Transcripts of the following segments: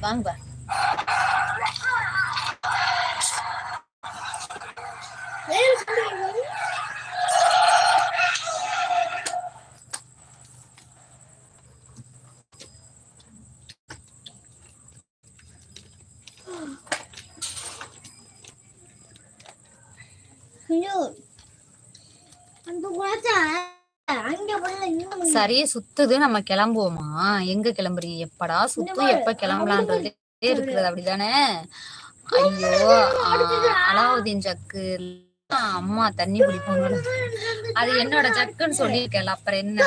வாங்க சரியே சுத்துது. நம்ம கிளம்புவோமா? எங்க கிளம்புறீங்க? எப்படா சுத்தும், எப்ப கிளம்பலான்றது இருக்குது. அப்படிதானே? ஐயோ, அலாவுதீன் ஜக்கு அம்மா தண்ணி குடிப்பாங்க. அது என்னோட ஜக்குன்னு சொல்லியிருக்கேன். அப்புறம் என்ன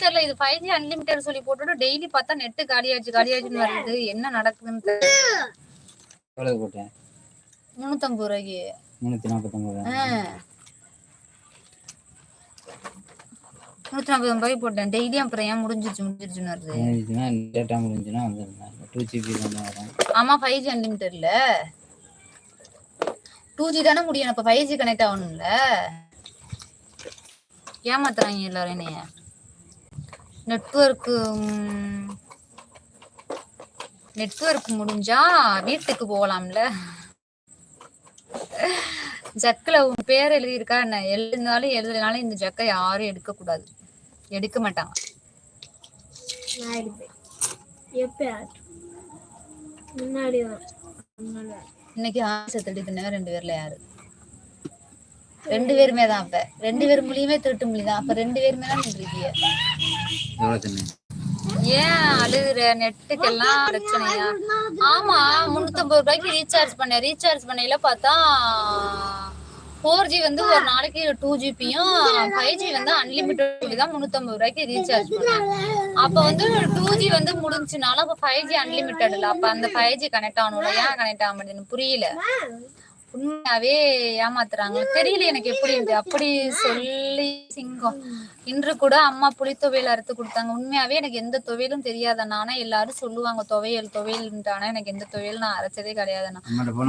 தெரியல. இது 5G அன்லிமிட்டட் சொல்லி போட்டுட்டு டெய்லி பார்த்தா நெட்டு காலியாச்சுன்னு வருது. என்ன நடக்குதுன்னு தெரியல. 350 ரூபாய்க்கு 349 ரூபாய்க்கு போட்டேன். டெய்லி அப்புறம் ஏன் முடிஞ்சிருச்சுன்னு வருது. ஆமா 5G அன்லிமிட்டட்ல 2G தானே முடியும். அப்ப 5G கனெக்ட் ஆகணும்ல. ஏமாத்துறாங்க எல்லாரும் என்னைய. நெட்வொர்க் முடிஞ்சா வீட்டுக்கு போகலாம்ல. ஜக்குல உன் பேர் எழுதியிருக்கா என்ன? எழுதினாலும் இந்த ஜக்கை யாரும் எடுக்க கூடாது. எடுக்க மாட்டாங்க. இன்னைக்கு ஆசை 2 பேர்ல யாரு? 2 பேருமே தான். அப்ப 2 பேர் மொழியுமே திருட்டு மொழி தான். அப்ப 2 பேருமே தான் நின்றுருக்கீங்க. ஏன் அழுகுற? நெட்டுக்கெல்லாம் பிரச்சனையா? ஆமா 350 ரூபாய்க்கு ரீசார்ஜ் பண்ணையில பார்த்தா 4G வந்து ஒரு நாளைக்கு 2GB-யும் 5G வந்து அன்லிமிட்டட் தான் 350 ரூபாய்க்கு ரீசார்ஜ் பண்ணேன். அப்ப வந்து 2G வந்து முடிஞ்சுனாலும் அப்ப 5G அன்லிமிட்டட் இல்ல. அப்ப அந்த 5G கனெக்ட் ஆகணும்ல. ஏன் கனெக்ட் ஆக மாட்டேன்னு புரியல. உண்மையாவே ஏமாத்துறாங்க. தெரியல எனக்கு எப்படி இருக்கு. அப்படி சொல்லி சிங்கம் இன்று கூட அம்மா புளி துவையல் அறுத்து கொடுத்தாங்க. உண்மையாவே எனக்கு எந்த துவையலும் தெரியாதண்ணா. ஆனா எல்லாரும் சொல்லுவாங்க துவையல்ன்றானா எனக்கு எந்த துவையல் நான் அரைச்சதே கிடையாதுண்ணா.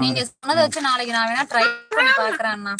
நீங்க சொன்னதை வச்சு நாளைக்கு நான் வேணா ட்ரை பண்ணி பாக்குறேன் அண்ணா.